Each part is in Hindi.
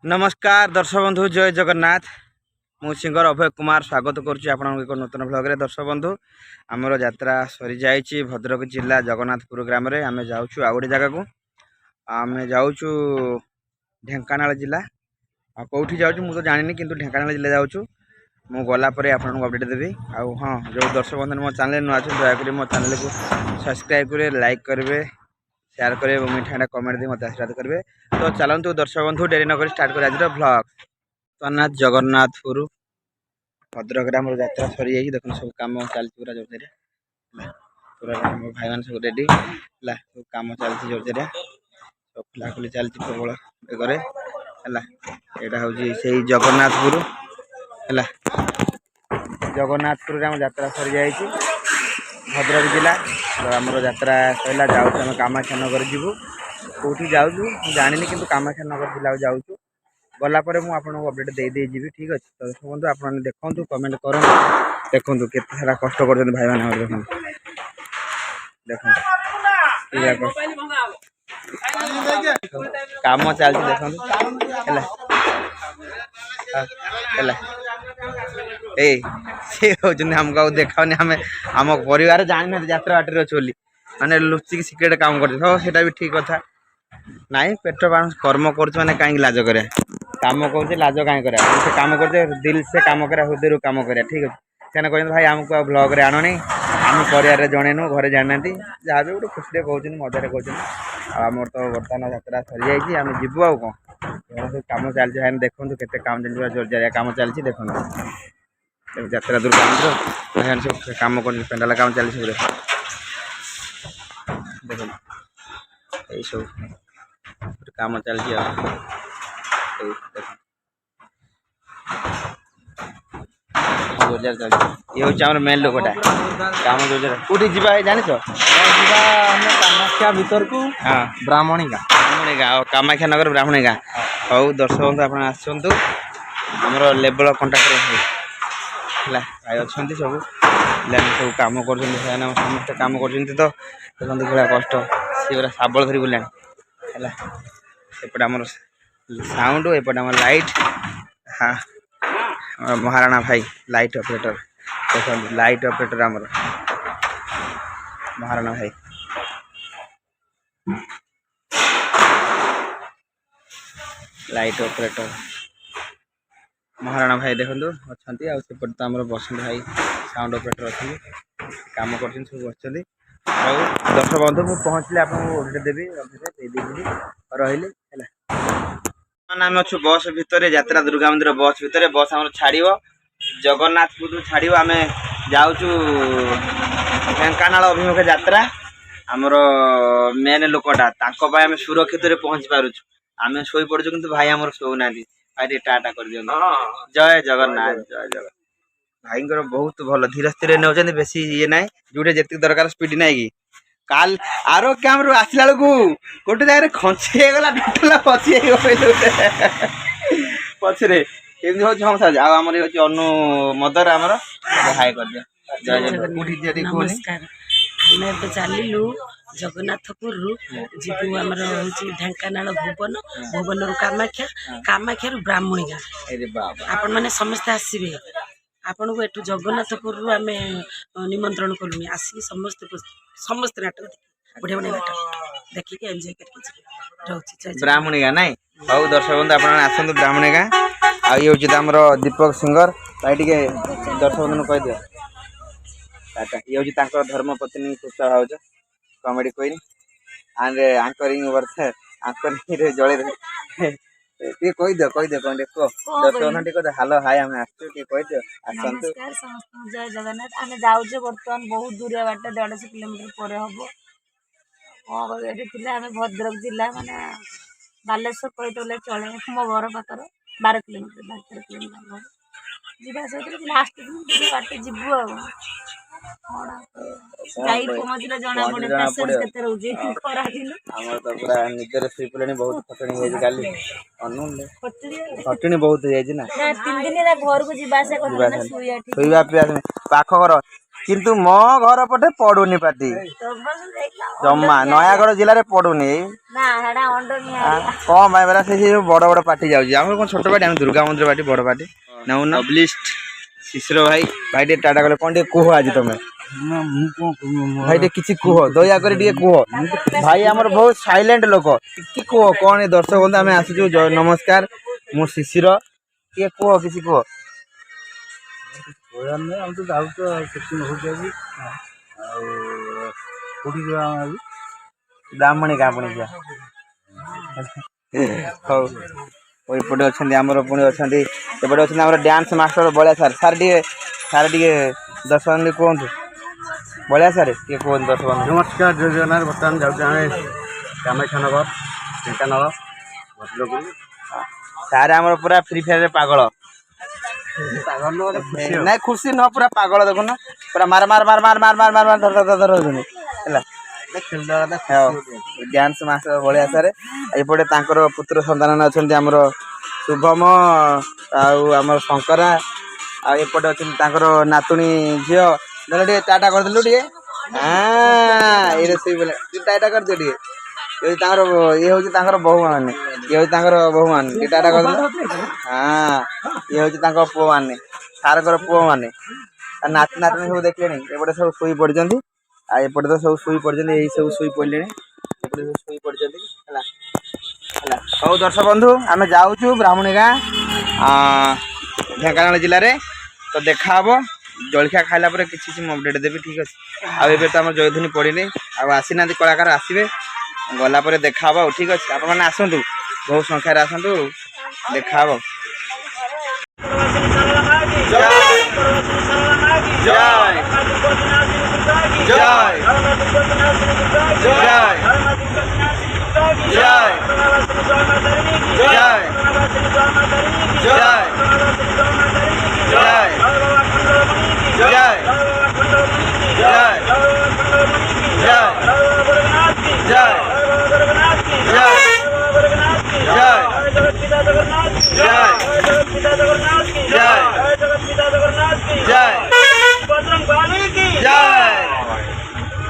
नमस्कार दर्शक बंधु जय जगन्नाथ मु सिंगर अभय कुमार स्वागत करुच्ची आप एक नूतन ब्लॉग रे दर्शक बंधु आमर यात्रा सरी जाइए भद्रक जिला जगन्नाथपुर ग्राम रे आमे जाऊँ आ गोटे जगह को आमे जाऊँ ढेंकानाल जिला कौटी जाऊँ मुझे जानी कि ढेंकानाल जिला जाऊँ मु गलापर आपको अपडेट देवी आउ हाँ जो दर्शक बंधु मो चैनल नुआ दयाकोरी मो चैनल को सब्सक्राइब करेंगे लाइक करेंगे शेयर करेंगे और मीठा कमेंट दी मत आशीर्वाद करेंगे। तो चलतु दर्शक बंधु डेरी नक स्टार्ट कर आज ब्लॉग जगन्नाथ जगन्नाथपुर भद्रक आम यात्रा सरी जाइए देखो सब कम चलती पूरा जोर से पूरा भाई मान सब रेडी है सब कम चलती जोर से सब खुलाखुली चलती प्रबल बेगर है यहाँ हूँ से जगन्नाथपुर है जगन्नाथपुर आम यात्रा सरी जाइए भद्रक जिला तो आम यात्रा सरला जाऊँ आम कामाख्यानगर जीवु कौटी जाऊँ जानी कि कामाख्यानगर जिला जाऊँ गलापर मुझे आपको अपडेट दे जी ठीक अच्छे तो देखो आप देखो कमेंट करूँ देखो के सारा कष्ट कर भाई मैंने देखो काम चलती देखो आमको देखाऊनी आम आम परिवार जानी ना यात्रा बाटर अच्छे बोली मैंने लुचिक सिक्रेट काम करता भी ठीक कथा नाई पेट कर्म कर कहीं लाज कर काम कर लाज कहीं कर काम कर दिल से काम कर हृदय काम कर ठीक अच्छे क्या कहते भाई आमको ब्लॉग रे आनी आम परिवार जनईनु घरे जाना जहाँ भी गोटे खुशी कहते मजारे कहते आमर तो बर्तमान यात्रा सरी जाइए आम जीवु आउ कौन सब कम चलती भाई देखो के काम चलती जोरजारिया कम चलती देखो यात्रा दूर काम सब कम कर पेंडाल काम चलती सब देख यही सब काम चलती जोरजार चलती ये हूँ मेन लोकटा काम जोरजार कौटी जा जान कामाख्या भीतर को हाँ ब्राह्मणी गाँ कामाख्या नगर ब्राह्मणी गाँ हूँ दर्शक बंधु आप आसतु आमर लेवल कंटाक्ट है भाई अच्छा सब पे सब कम कर समस्त कम कर तो देखते भाया कष्ट सी पूरा शाबल धरी बुला है एपटे आम साउंड एपटे आम लाइट हाँ महाराणा भाई लाइट ऑपरेटर देखो लाइट ऑपरेटर आमर महाराणा भाई लाइट ऑपरेटर महाराणा भाई देखो अच्छा आउट तो आम बसंत भाई साउंड ऑपरेटर अच्छे कम कर सब अच्छे और दर्शक बंधु मुझे पहुँचली आपको अपडेट देवी रही आम अच्छु बस भितर यात्रा दुर्गा मंदिर बस भितर बस आम छाड़ जगन्नाथपुर छाड़ आम जाऊँ ढेंकानाल अभिमुखे यात्रा आमर मेन लोकटा आम सुरक्षित पहुँची पार्छ आम शोई पड़ू कि भाई आम शोना भाई टाटा कर दिखाँ जय जगन्नाथ जय जगन्नाथ भाई बहुत भल धीरे स्थिर नौकरी बेसी ये ना जो जी दरकार स्पीड ना कि काल आरो कैम रू आसला बेलू गोटे जगह खंचीगला टोटल पची पछरे एमती हूँ हम आमर हूँ अनु मदर आमर हाई कर दिया जय जगन्नाथ नमस्कार आम चलू जगन्नाथपुर जीवु आमर हूँ ढेंकानाल भुवन भुवन रु कामाख्या कामाख्या रु ब्राह्मणी गाँ आपण मैंने समस्ते आसबे आपण को एठू जगन्नाथपुर आम निमंत्रण कलुनी आसिक समस्त समस्त नाटक बढ़िया बढ़िया नाटक देखिए एंजॉय करके ब्राह्मणी गाँ नाई हौ दर्शक बंधु आप आसतु ब्राह्मणी गाँ आई हूँ आम दीपक सिंगर भाई टे दर्शक बंधु कह दियो ये हूँ धर्म पत्नी कुशा भाज comedy queen and anchoring worth anchoring रे जड़े कह दियो कह दर्शक बंधु कह हालो हाय आम आसचु कह दियो आसतु नमस्कार समस्त जय जगन्नाथ आम जाऊे बर्तमान बहुत दूरिया बाट 150 किलोमीटर पर हम कौन आम भद्रक जिला माने बालेश्वर कही चले मो घर पाखर 12 किलोमीटर 12 किलोमीटर जीवा सहित लास्ट दिन बाट जीवु ଗାଈ ପହଞ୍ଚିଲେ ଜଣା ପଡେ ପେସେନ୍ସ କେତେ ରହୁଛି ଖରା ଦିନ ଆମର ତ ପୁରା ନିଦରେ ଶୋଇ ପଡ଼ିଲେଣି ବହୁତ ଖଟଣି ହେଇଯାଇଛି କାଲି ଖଟଣି ବହୁତ ହେଇଯାଇଛି ନା 3 ଦିନ ହେଲା ଘରକୁ ଯିବା ଆସିବା କରୁଥିଲେ ନା ଶୋଇବା ପିଇବା ପାଖ ଘର କିନ୍ତୁ ମୋ ଘର ପଟେ ପଡୁନି ପାଟି ଜମା ନୟାଗଡ଼ ଜିଲ୍ଲାରେ ପଡୁନି ନା ହେଡା ଅଣ୍ଡନିଆ କଣ ପାଇଁ ପରା ସେ ଯୋଉ ବଡ ବଡ ପାଟି ଯାଉଛି ଆମର କଣ ଛୋଟ ପାଟି ଆମେ ଦୁର୍ଗା ମନ୍ଦିର ପାଟି ବଡ ପାଟି ନେଉନ ପବ୍ଲିଷ୍ଟ ଶିଶିର ଭାଇ ଭାଇ ଟିକେ ଟାଟା କଲେ କଣ ଟିକେ କୁହ ଆଜି ତମେ ଭାଇ ଟିକେ କିଛି କୁହ ଦୟାକରି ଟିକେ କୁହ ଭାଇ ଆମର ବହୁତ ସାଇଲେଣ୍ଟ ଲୋକ ଟିକେ କୁହ କଣ ଏ ଦର୍ଶକ ବନ୍ଧୁ ଆମେ ଆସିଛୁ ନମସ୍କାର ମୁଁ ଶିଶିର ଟିକେ କୁହ କିଛି କୁହ ଆମେ ତ ଯାଉଛୁ ସେଟିଂ ହଉଛି ଆଜି ଆଉ କୋଉଠି ଯିବା ଆମେ ବ୍ରାହ୍ମଣୀ କାମୁଣି ଯିବା ହଉ ଏପଟେ ଅଛନ୍ତି ଆମର ପୁଣି ଅଛନ୍ତି ଏପଟେ ଅଛନ୍ତି ଆମର ଡ୍ୟାନ୍ସ ମାଷ୍ଟର ବଳିଆ ସାର୍ ଟିକେ ଦର୍ଶକ ବନ୍ଧୁ କୁହନ୍ତୁ ବଳିଆ ସାର୍ ଟିକେ କୁହନ୍ତୁ ଦର୍ଶକ ବନ୍ଧୁ ନମସ୍କାର ଜୟ ଜଗନ୍ନାଥ ବର୍ତ୍ତମାନ ଯାଉଛୁ ଆମେ କାମାକ୍ଷାନଗର ଢେଙ୍କାନାଳ ଭଦ୍ରକ ସାର୍ ଆମର ପୁରା ଫ୍ରି ଫାୟାରରେ ପାଗଳ ନାଇଁ ଖୁସି ନୁହଁ ପୁରା ପାଗଳ ଦେଖୁନ ପୁରା ମାର ଧର ହେଲା ଡ୍ୟାନ୍ସ ମାଷ୍ଟର ବଳିଆ ସାର୍ ଏପଟେ ତାଙ୍କର ପୁତ୍ର ସନ୍ତାନ ଅଛନ୍ତି ଆମର ଶୁଭମ ଆଉ ଆମର ଶଙ୍କରା ଆଉ ଏପଟେ ଅଛନ୍ତି ତାଙ୍କର ନାତୁଣୀ ଝିଅ ଧର ଟିକେ ଟାଟା କରିଦେଲୁ ଟିକେ ଏଇ ରୋଷେଇ ବୋଲେ ଟାଟା କରିଦିଅ ଟିକେ ତାଙ୍କର ଇଏ ହଉଛି ତାଙ୍କର ବୋହୂ ମାନେ ଇଏ ହଉଛି ତାଙ୍କର ବୋହୂ ମାନେ ଟିକେ ଟାଟା କରିଦେଲ ଇଏ ହଉଛି ତାଙ୍କ ପୁଅ ମାନେ ସାରଙ୍କର ପୁଅ ମାନେ ନାତି ନାତୁଣୀ ସବୁ ଦେଖିଲେଣି ଏପଟେ ସବୁ ଶୋଇ ପଡିଛନ୍ତି ଆଉ ଏପଟେ ତ ସବୁ ଶୋଇ ପଡିଛନ୍ତି ଏଇ ସବୁ ଶୋଇ ପଡିଲେଣି ଏପଟେ ସବୁ ଶୋଇ ପଡିଛନ୍ତି ହେଲା ହେଲା ହଉ ଦର୍ଶକ ବନ୍ଧୁ ଆମେ ଯାଉଛୁ ବ୍ରାହ୍ମଣୀ ଗାଁ ଢେଙ୍କାନାଳ ଜିଲ୍ଲାରେ ତ ଦେଖାହବ ଜଳଖିଆ ଖାଇଲା ପରେ କିଛି ମୁଁ ଅପଡେଟ୍ ଦେବି ଠିକ୍ ଅଛି ଆଉ ଏବେ ତ ଆମର ଜୟଧ୍ୱନି ପଡ଼ିନି ଆଉ ଆସିନାହାନ୍ତି କଳାକାର ଆସିବେ ଗଲା ପରେ ଦେଖାହବ ଆଉ ଠିକ୍ ଅଛି ଆପଣମାନେ ଆସନ୍ତୁ ବହୁ ସଂଖ୍ୟାରେ ଆସନ୍ତୁ ଦେଖାହବ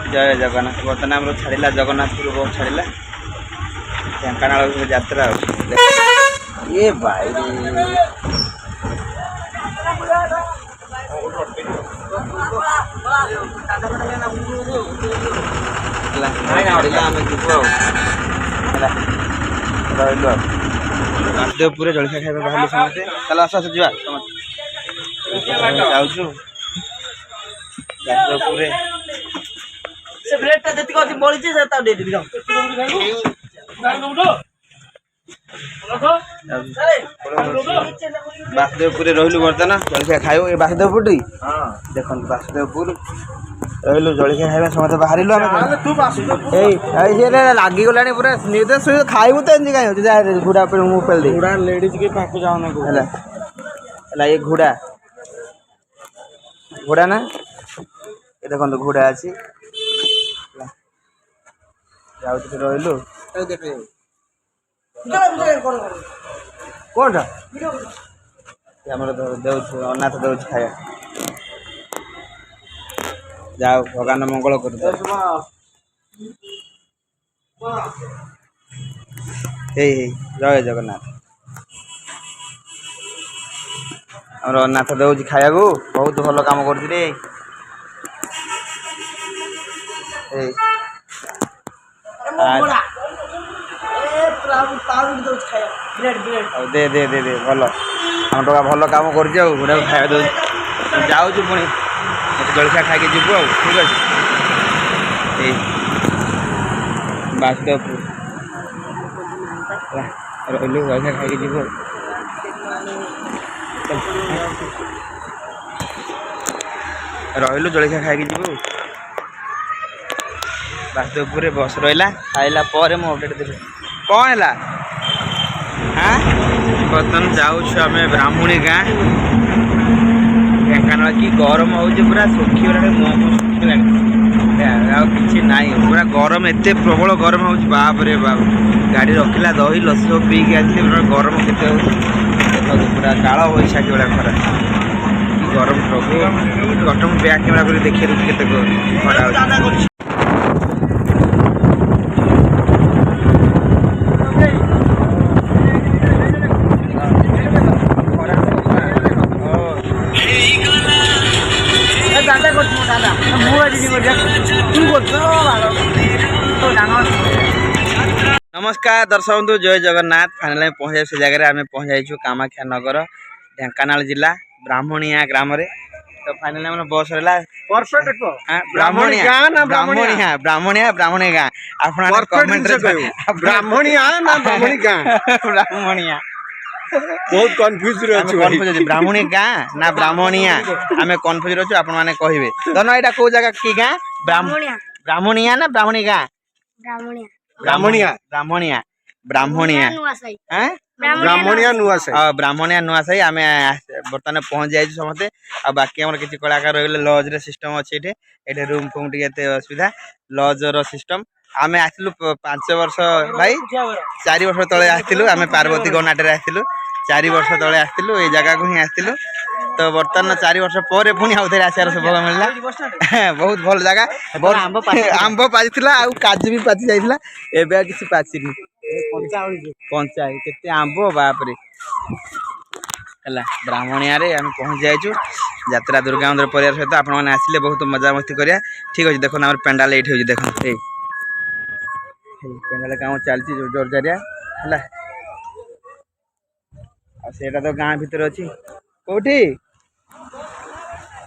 जय जगन्नाथ बर्तमान आम छाड़ा जगन्नाथपुर बहुत छाड़ा ढेंकानाल यात्रा ये भाई वासुदेवपुर जलखिया खाଇବା ବାହାରିଲୁ ସମସ୍ତେ ଚାଲ ଆସ ଯିବା ଯାଉଛୁ वासुदेवपुर ସେ ବ୍ରେଡଟା ଯେତିକି ଅଛି ବଳିଛି ସେ ତାକୁ ଦେଇଦେବି वासुदेवपुर रही बर्तमान जलखिया खाइब ये वासुदेवपुर देखो वासुदेवपुर रही जलखिया खाଇବା समस्त बाहर लगिगला पूरा खाइबू तो एमती कहीं घोड़ा मुँह पेल दे लेडीज के पाक जाओ ये घोड़ा घोड़ा ना ये देखो घोड़ा अच्छी रही कौन अनाथ दे खाया जाओ भगवान मंगल कर जय जगन्नाथ आम अनाथ दे खाया बहुत भल कम कर दे दे दे दे भल आम टका भल कम कर खाया दे जाऊँ पुणी जलखिया खाई जीव ठीक अच्छे वासुदेवपुर रही जलखिया खाई जीव रही जलखिया खाई जीव वासुदेवपुर बस रहा खाइला मुझे अपडेट देवी कौन है हाँ बर्तमान जाऊँ आम ब्राह्मणी गाँ ଢେଙ୍କାନାଳ କି ଗରମ ହେଉଛି ପୁରା ଶୁଖିଗଲାଣି ମୁହଁ ଶୁଖିଗଲାଣି ଆଉ କିଛି ନାହିଁ ପୁରା ଗରମ ଏତେ ପ୍ରବଳ ଗରମ ହେଉଛି ବାପରେ ବାପ ଗାଡ଼ି ରଖିଲା ଦହି ଲସି ସବୁ ପିଇକି ଆସିଲେ ପୁରା ଗରମ କେତେ ହେଉଛି ଦେଖନ୍ତୁ ପୁରା କାଳ ବୈଶାଖୀ ଭଳିଆ ଖରା କି ଗରମ ପ୍ରଭୁ ଗଟମ ବ୍ୟାକ୍ କ୍ୟାମେରା କରି ଦେଖେଇ ଦେଉଛି କେତେ ଖରା ହେଉଛି नमस्कार दर्शक बंधु जय जगन्नाथ फाइनाल में पहुंच से जगह आम पहुंच जाइए कामाख्या नगर ढेंकानाल जिला ब्राह्मणिया ग्राम रे तो फाइनाल में बस रहा ब्राह्मणिया ब्राह्मणिया ब्राह्मणिया ब्राह्मणी गाँ आप कमेंट ब्राह्मणिया ना ब्राह्मणी गाँ ब्राह्मणिया बहुत कन्फ्यूज कन्फ्यूज ब्राह्मणी गाँ ना ब्राह्मणिया आम कन्फ्यूज अच्छु आप कहे धन यहाँ कौ जगह की गाँ ब्राह्मणिया ना ब्राह्मणी गाँ ब्राह्मणिया ब्राह्मणिया ब्राह्मणिया ब्राह्मणिया नुआसाई ब्राह्मणिया नुआसाई आम बर्तमान पहुंच जाइए समस्ते आ बाकी आम किसी कलाकार रही लज रे सिस्टम अच्छे ये रूम फूम टे असुविधा लज सिस्टम आम आसलु 5 वर्ष भाई 4 वर्ष तले आसलु आम पार्वती गणाटे आसलु 4 वर्ष तले आसलु ये जगह को ही आसलु तो बर्तमान 4 वर्ष पर पुणी आउ थे आसार सौभाग्य मिलला बहुत भल जगह आंब पाचिला आ काजू भी पाचि जाइला एबे किसी पाचिनी पंचा केते आंब बापरे हला ब्राह्मणिया रे हम पहुंच जाइछु यात्रा दुर्गा मंदिर परिवार सहित आपण माने आसिले बहुत मजा मस्ती करिया ठीक अछि देखो हमर पेंडाल एठी होजी देखो ए पेंडाल काम चलती जोर जरिया हला आ सेटा तो गां भीतर अछि कोठी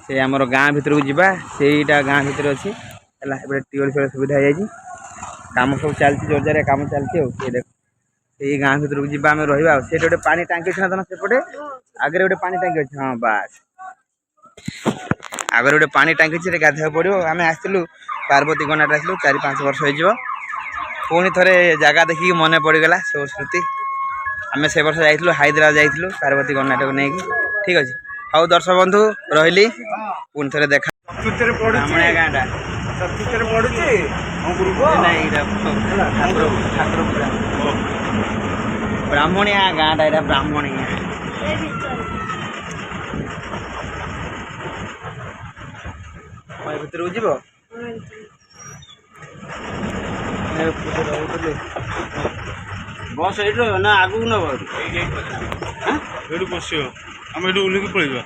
से हमर गां भीतर को जिबा सेटा गां भीतर अछि हला एबे टिवल फेर सुविधा हो जाइछि काम सब चलती जोर जरिया काम चलती हो ये देखो ये गाँ भीतर को जीवा आम रहा से गोटे पानी टांकी अच्छे ना सेपटे आगे गोटे पानी टांकी अच्छे हाँ बास आगे गोटे पानी टांकी अच्छे गाधा पड़ो आम आसलु पार्वती गणाट आसलु 4-5 वर्ष हो पुणी थे जगह देखिए मन पड़गला सब स्मृति आम से वर्ष जाइलु हैदराबाद जाइलु पार्वती गणाट को लेकिन ठीक अच्छे हाउ दर्शक बंधु रही पुणी थे देखा ब्राह्मणिया गाँटा ब्राह्मणिया गाँटा यहाँ ब्राह्मणिया भर जीव बस ये ना आगू नब ये पशो आम ये ओल्ल पलैया